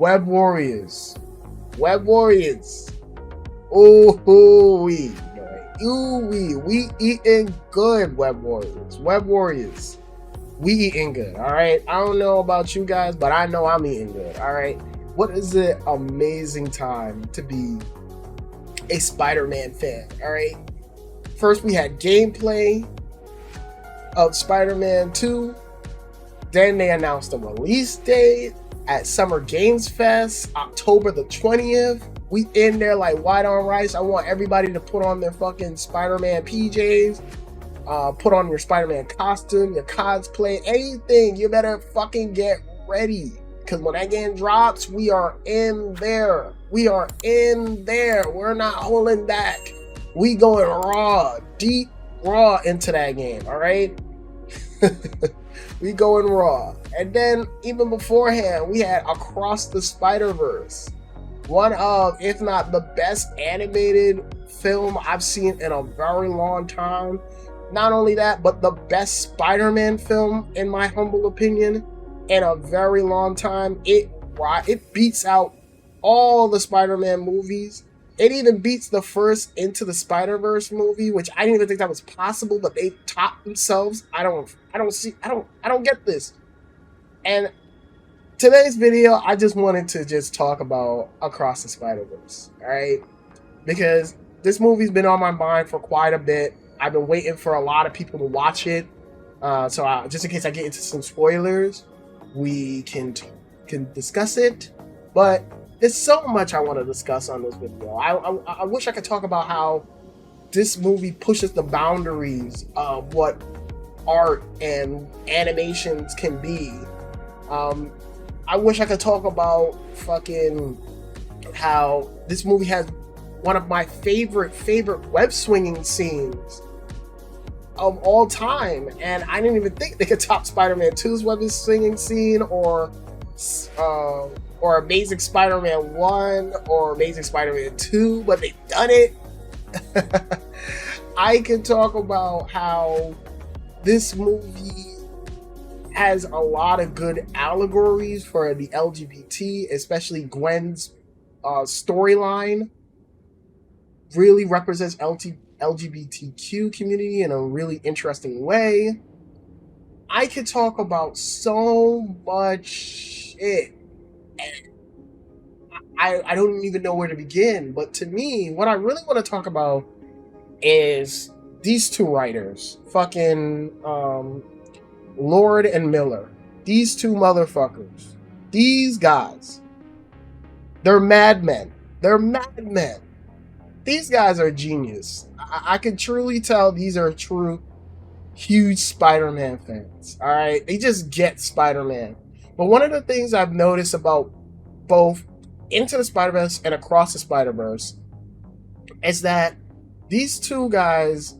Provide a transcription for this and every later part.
Web Warriors. Web Warriors. Ooh, we eating good, Web Warriors. Web Warriors. We eating good, all right? I don't know about you guys, but I know I'm eating good, all right? What is an amazing time to be a Spider-Man fan, all right? First, we had gameplay of Spider-Man 2. Then they announced the release date at Summer Games Fest, October the 20th. We in there like white on rice. I want everybody to put on their fucking Spider-Man PJs. Put on your Spider-Man costume, your cosplay, anything. You better fucking get ready. Because when that game drops, we are in there. We are in there. We're not holding back. We going raw, deep raw into that game, all right? We going raw. And then even beforehand, we had Across the Spider-Verse. One of, if not the best animated film I've seen in a very long time. Not only that, but the best Spider-Man film, in my humble opinion, in a very long time. It beats out all the Spider-Man movies. It even beats the first Into the Spider-Verse movie, which I didn't even think that was possible, but they topped themselves. I don't get this. And today's video, I just wanted to just talk about Across the Spider-Verse, all right? Because this movie's been on my mind for quite a bit. I've been waiting for a lot of people to watch it. Just in case I get into some spoilers, we can discuss it. But there's so much I want to discuss on this video. I wish I could talk about how this movie pushes the boundaries of what art and animations can be. I wish I could talk about fucking how this movie has one of my favorite web swinging scenes of all time, and I didn't even think they could top Spider-Man 2's web swinging scene, or Amazing Spider-Man 1 or Amazing Spider-Man 2, but they've done it. I can talk about how this movie has a lot of good allegories for the LGBT, especially Gwen's storyline. Really represents LGBTQ community in a really interesting way. I could talk about so much shit. And I don't even know where to begin. But to me, what I really want to talk about is these two writers. Fucking Lord and Miller. These two motherfuckers. These guys. They're madmen. They're madmen. These guys are genius. I can truly tell these are true huge Spider-Man fans. All right, they just get Spider-Man. But one of the things I've noticed about both Into the Spider-Verse and Across the Spider-Verse is that these two guys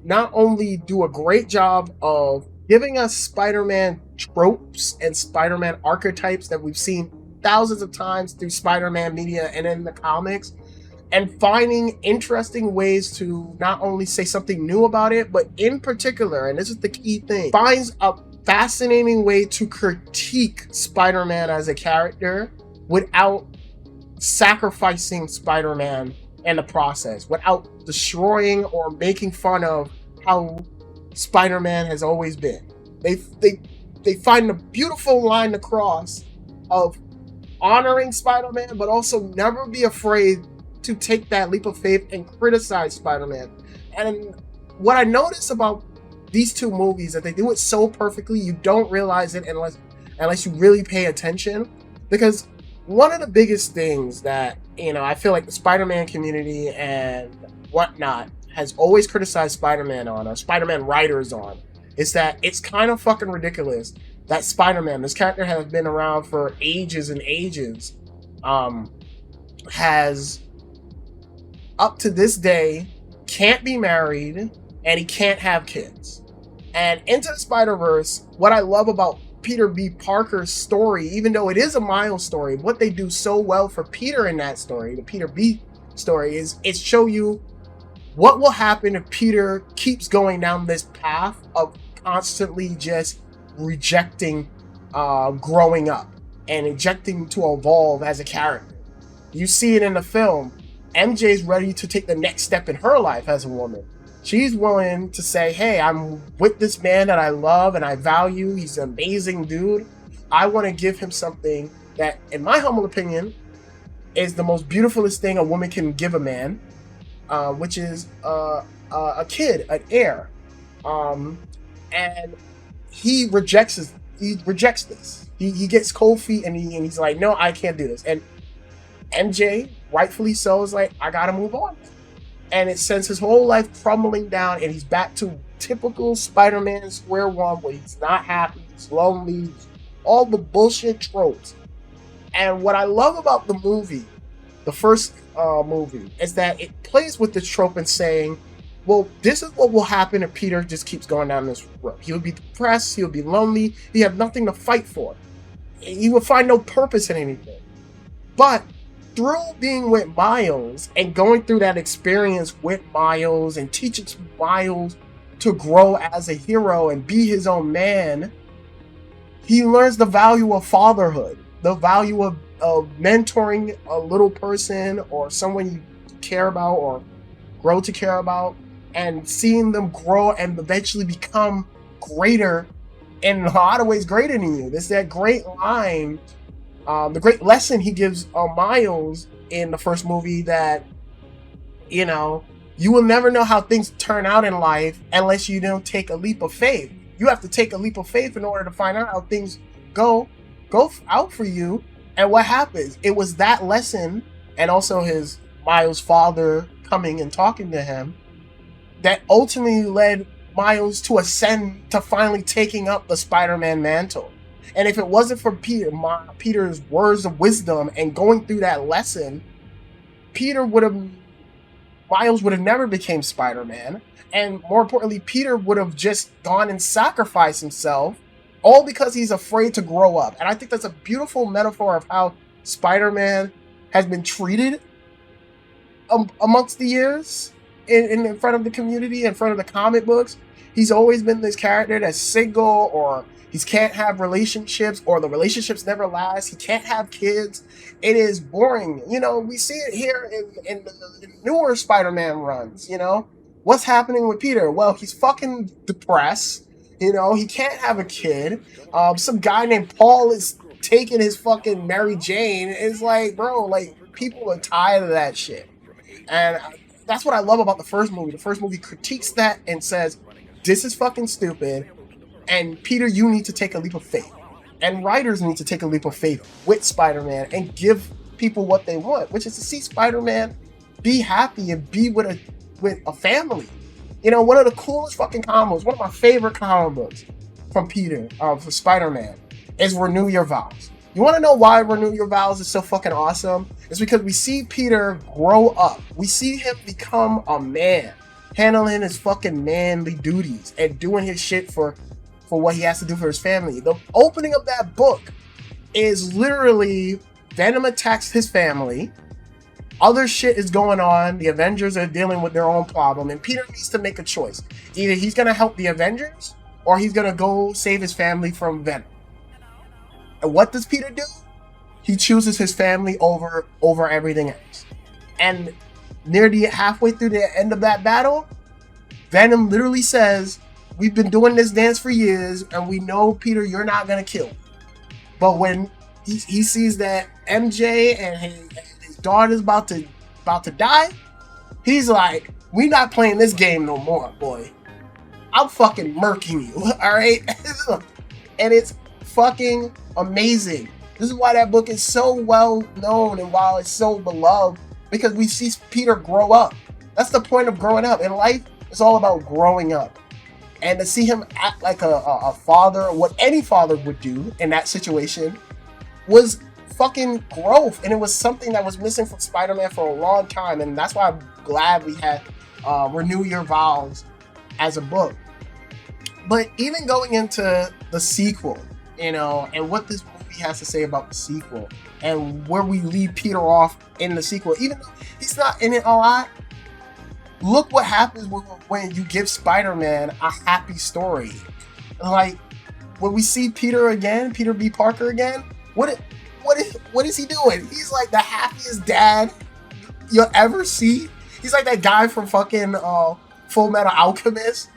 not only do a great job of giving us Spider-Man tropes and Spider-Man archetypes that we've seen thousands of times through Spider-Man media and in the comics, and finding interesting ways to not only say something new about it, but in particular, and this is the key thing, finds a fascinating way to critique Spider-Man as a character without sacrificing Spider-Man in the process, without destroying or making fun of how Spider-Man has always been. They find a beautiful line to cross of honoring Spider-Man, but also never be afraid to take that leap of faith and criticize Spider-Man. And what I notice about these two movies, that they do it so perfectly, you don't realize it unless you really pay attention. Because one of the biggest things that, I feel like the Spider-Man community and whatnot has always criticized Spider-Man on, or Spider-Man writers on, is that it's kind of fucking ridiculous that Spider-Man, this character has been around for ages and ages, has up to this day can't be married and he can't have kids. And Into the Spider-Verse, what I love about Peter B. Parker's story, even though it is a Miles story, what they do so well for Peter in that story, the Peter B. story, is it show you what will happen if Peter keeps going down this path of constantly just rejecting growing up. and injecting to evolve as a character. You see it in the film. MJ's ready to take the next step in her life as a woman. She's willing to say, hey, I'm with this man that I love and I value. He's an amazing dude. I want to give him something that, in my humble opinion, is the most beautifulest thing a woman can give a man, which is a kid, an heir. And he rejects this. He gets cold feet and he's like, no, I can't do this. And MJ, rightfully so, is like, I gotta move on. And it sends his whole life crumbling down, and he's back to typical Spider-Man square one, where he's not happy, he's lonely, all the bullshit tropes. And what I love about the movie, the first movie, is that it plays with the trope and saying, well, this is what will happen if Peter just keeps going down this road. He'll be depressed, he'll be lonely, he have nothing to fight for. He will find no purpose in anything. But through being with Miles and going through that experience with Miles and teaching Miles to grow as a hero and be his own man, he learns the value of fatherhood, the value of mentoring a little person or someone you care about or grow to care about, and seeing them grow and eventually become greater, in a lot of ways greater than you. There's that great line, the great lesson he gives Miles in the first movie, that, you know, you will never know how things turn out in life unless you don't take a leap of faith. You have to take a leap of faith in order to find out how things go out for you. And what happens? It was that lesson, and also his Miles' father coming and talking to him, that ultimately led Miles to ascend to finally taking up the Spider-Man mantle. And if it wasn't for Peter's words of wisdom and going through that lesson, Miles would have never became Spider-Man. And more importantly, Peter would have just gone and sacrificed himself, all because he's afraid to grow up. And I think that's a beautiful metaphor of how Spider-Man has been treated amongst the years in front of the community, in front of the comic books. He's always been this character that's single, or he can't have relationships, or the relationships never last. He can't have kids. It is boring. You know, we see it here in the newer Spider-Man runs, you know. What's happening with Peter? Well, he's fucking depressed. You know, he can't have a kid. Some guy named Paul is taking his fucking Mary Jane. It's like, bro, like, people are tired of that shit. And that's what I love about the first movie. The first movie critiques that and says, this is fucking stupid. And Peter, you need to take a leap of faith. And writers need to take a leap of faith with Spider-Man and give people what they want, which is to see Spider-Man be happy and be with a family. You know, one of the coolest fucking combos, one of my favorite combos from Peter, for Spider-Man, is Renew Your Vows. You want to know why Renew Your Vows is so fucking awesome? It's because we see Peter grow up. We see him become a man, handling his fucking manly duties and doing his shit for what he has to do for his family. The opening of that book is literally Venom attacks his family. Other shit is going on. The Avengers are dealing with their own problem, and Peter needs to make a choice. Either he's going to help the Avengers, or he's going to go save his family from Venom. And what does Peter do? He chooses his family over everything else. And near the halfway through the end of that battle, Venom literally says, we've been doing this dance for years, and we know, Peter, you're not going to kill me. But when he sees that MJ and his daughter's about to die, he's like, we not playing this game no more, boy. I'm fucking murking you, alright? And it's fucking amazing. This is why that book is so well known and why it's so beloved, because we see Peter grow up. That's the point of growing up. In life, it's all about growing up. And to see him act like a father, what any father would do in that situation, was fucking growth. And it was something that was missing from Spider-Man for a long time. And that's why I'm glad we had Renew Your Vows as a book. But even going into the sequel, you know, and what this movie has to say about the sequel, and where we leave Peter off in the sequel, even though he's not in it a lot, look what happens when you give Spider-Man a happy story. Like, when we see Peter B. Parker again, What what is he doing? He's like the happiest dad you'll ever see. He's like that guy from fucking Full Metal Alchemist,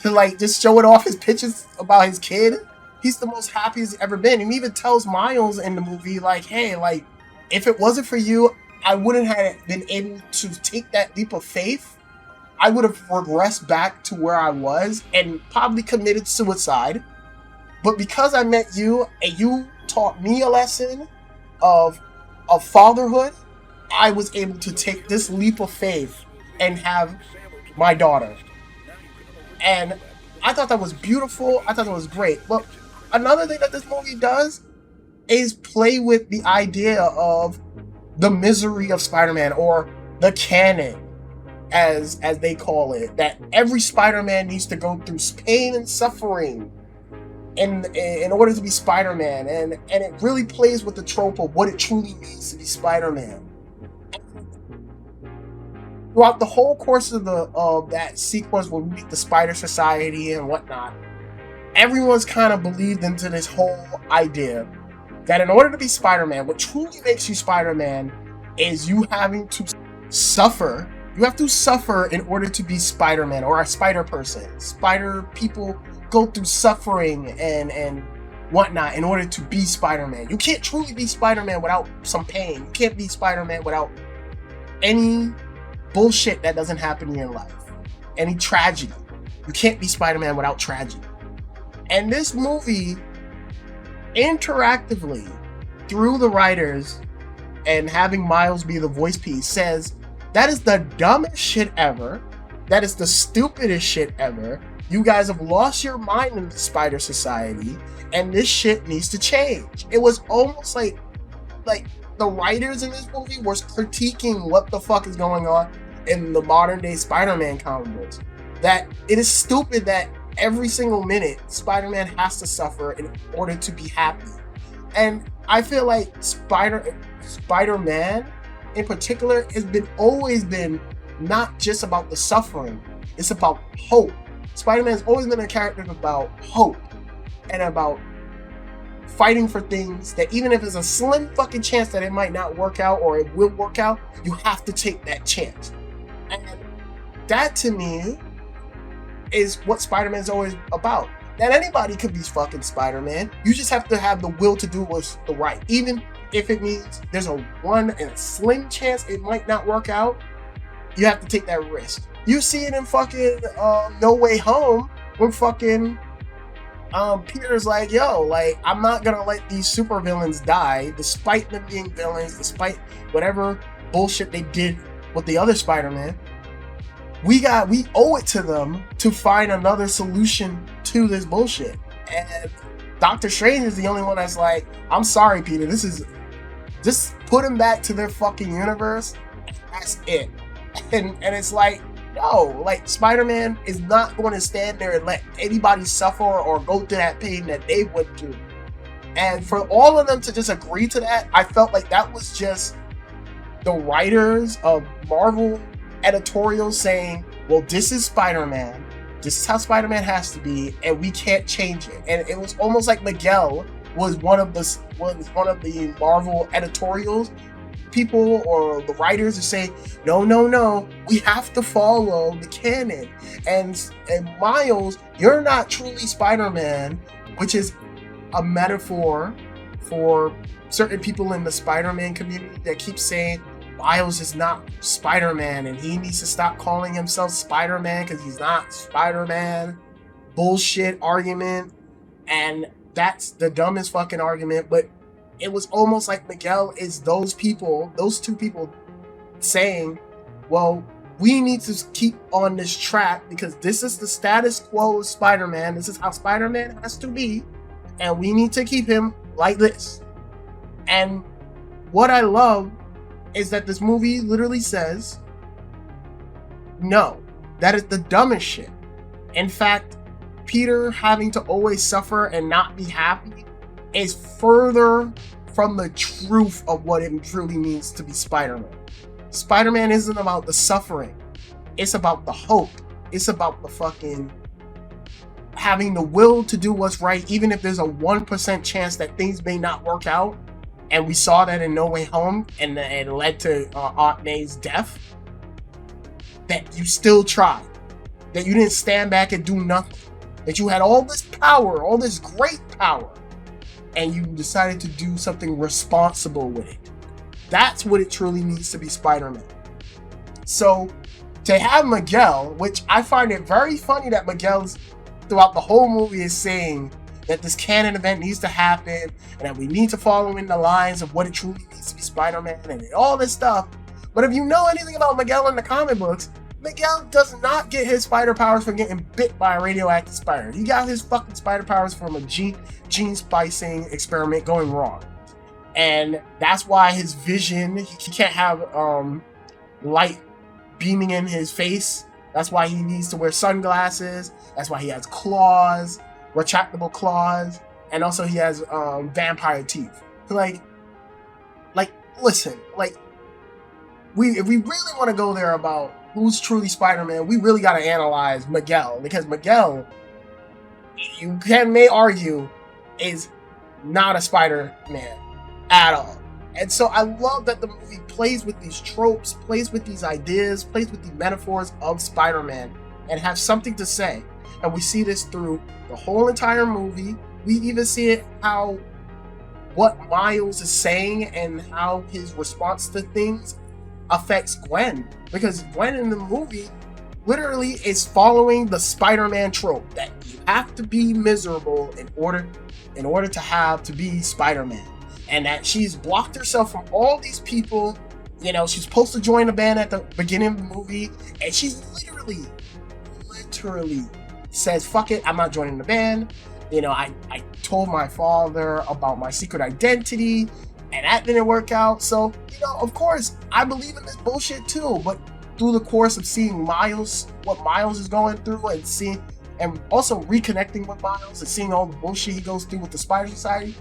like just showing off his pictures about his kid. He's the most happy he's ever been, and he even tells Miles in the movie, like, "Hey, like, if it wasn't for you, I wouldn't have been able to take that leap of faith. I would have regressed back to where I was and probably committed suicide. But because I met you and you taught me a lesson of fatherhood, I was able to take this leap of faith and have my daughter." And I thought that was beautiful. I thought that was great. But another thing that this movie does is play with the idea of the misery of Spider-Man, or the canon, as they call it, that every Spider-Man needs to go through pain and suffering in order to be Spider-Man, and it really plays with the trope of what it truly means to be Spider-Man. Throughout the whole course of that sequence where we meet the Spider Society and whatnot, everyone's kind of believed into this whole idea that in order to be Spider-Man, what truly makes you Spider-Man is you having to suffer. You have to suffer in order to be Spider-Man, or a spider person. Spider people go through suffering and whatnot in order to be Spider-Man. You can't truly be Spider-Man without some pain. You can't be Spider-Man without any bullshit that doesn't happen in your life. Any tragedy. You can't be Spider-Man without tragedy. And this movie, interactively, through the writers and having Miles be the voice piece, says that is the dumbest shit ever. That is the stupidest shit ever. You guys have lost your mind in the Spider Society, and this shit needs to change. It was almost like the writers in this movie were critiquing what the fuck is going on in the modern day Spider-Man comic books. That it is stupid that every single minute Spider-Man has to suffer in order to be happy. And I feel like Spider-Man in particular has always been not just about the suffering, it's about hope. Spider-Man's always been a character about hope and about fighting for things that even if it's a slim fucking chance that it might not work out or it will work out, you have to take that chance. And that to me is what Spider-Man's always about. That anybody could be fucking Spider-Man. You just have to have the will to do what's the right. Even if it means there's a one in a slim chance it might not work out, you have to take that risk. You see it in fucking No Way Home when fucking Peter's like, yo, like, I'm not gonna let these supervillains die, despite them being villains, despite whatever bullshit they did with the other Spider-Man. We owe it to them to find another solution to this bullshit. And Doctor Strange is the only one that's like, I'm sorry, Peter, this is just put them back to their fucking universe. That's it. And it's like, no, like, Spider-Man is not going to stand there and let anybody suffer or go through that pain that they would do. And for all of them to just agree to that, I felt like that was just the writers of Marvel editorials saying, well, this is Spider-Man. This is how Spider-Man has to be, and we can't change it. And it was almost like Miguel was one of the Marvel editorials people or the writers to say, no, we have to follow the canon. And Miles, you're not truly Spider-Man, which is a metaphor for certain people in the Spider-Man community that keep saying Miles is not Spider-Man and he needs to stop calling himself Spider-Man because he's not Spider-Man. Bullshit argument. And that's the dumbest fucking argument, but it was almost like Miguel is those two people saying, well, we need to keep on this track because this is the status quo of Spider-Man. This is how Spider-Man has to be. And we need to keep him like this. And what I love is that this movie literally says, no, that is the dumbest shit. In fact, Peter having to always suffer and not be happy is further from the truth of what it truly means to be Spider-Man. Spider-Man isn't about the suffering. It's about the hope. It's about the fucking having the will to do what's right, even if there's a 1% chance that things may not work out. And we saw that in No Way Home, and it led to Aunt May's death. That you still tried. That you didn't stand back and do nothing. That you had all this power, all this great power, and you decided to do something responsible with it. That's what it truly means to be Spider-Man. So, to have Miguel, which I find it very funny that Miguel's throughout the whole movie is saying that this canon event needs to happen and that we need to follow in the lines of what it truly means to be Spider-Man and all this stuff. But if you know anything about Miguel in the comic books, Miguel does not get his spider powers from getting bit by a radioactive spider. He got his fucking spider powers from a gene splicing experiment going wrong. And that's why his vision, he can't have light beaming in his face. That's why he needs to wear sunglasses. That's why he has claws, retractable claws, and also he has vampire teeth. Like, listen, like, if we really want to go there about who's truly Spider-Man, we really got to analyze Miguel, because Miguel, may argue, is not a Spider-Man at all. And so I love that the movie plays with these tropes, plays with these ideas, plays with the metaphors of Spider-Man, and have something to say. And we see this through the whole entire movie. We even see it how what Miles is saying and how his response to things affects Gwen. Because Gwen in the movie literally is following the Spider-Man trope that you have to be miserable in order to be Spider-Man. And that she's blocked herself from all these people. You know, she's supposed to join a band at the beginning of the movie, and she's literally says, fuck it, I'm not joining the band. You know, I told my father about my secret identity, and that didn't work out. So, you know, of course, I believe in this bullshit too, but through the course of seeing what Miles is going through, and also reconnecting with Miles and seeing all the bullshit he goes through with the Spider Society,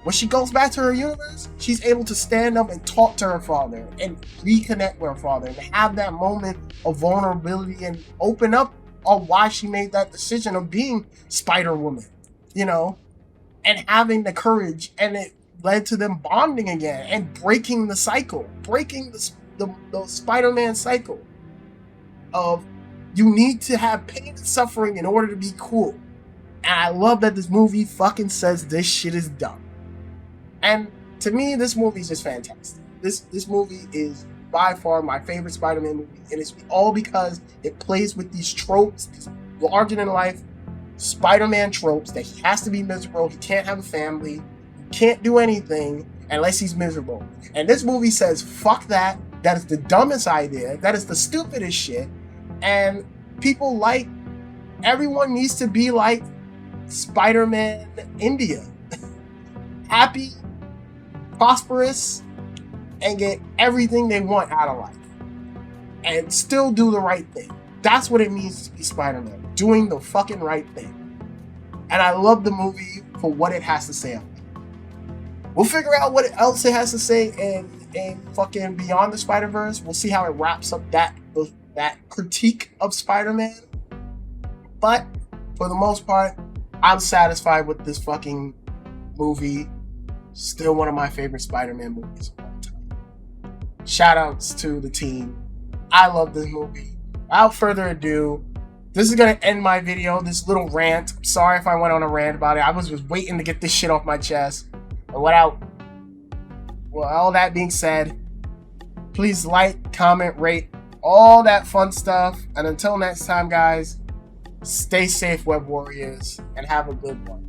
when she goes back to her universe, she's able to stand up and talk to her father and reconnect with her father and have that moment of vulnerability and open up on why she made that decision of being Spider-Woman, you know, and having the courage, and it led to them bonding again and breaking the cycle, breaking the Spider-Man cycle of you need to have pain and suffering in order to be cool. And I love that this movie fucking says this shit is dumb. And to me, this movie is just fantastic. This movie is by far my favorite Spider-Man movie, and it's all because it plays with these tropes, these larger-than-life Spider-Man tropes that he has to be miserable, he can't have a family, he can't do anything unless he's miserable. And this movie says, fuck that, that is the dumbest idea, that is the stupidest shit, and everyone needs to be like Spider-Man India. Happy, prosperous, and get everything they want out of life. And still do the right thing. That's what it means to be Spider-Man. Doing the fucking right thing. And I love the movie for what it has to say on it. We'll figure out what else it has to say in fucking Beyond the Spider-Verse. We'll see how it wraps up that critique of Spider-Man. But for the most part, I'm satisfied with this fucking movie. Still one of my favorite Spider-Man movies of all time. Shout outs to the team. I love this movie. Without further ado, this is going to end my video, this little rant. I'm sorry if I went on a rant about it. I was just waiting to get this shit off my chest. But all that being said, please like, comment, rate, all that fun stuff. And until next time, guys, stay safe, Web Warriors, and have a good one.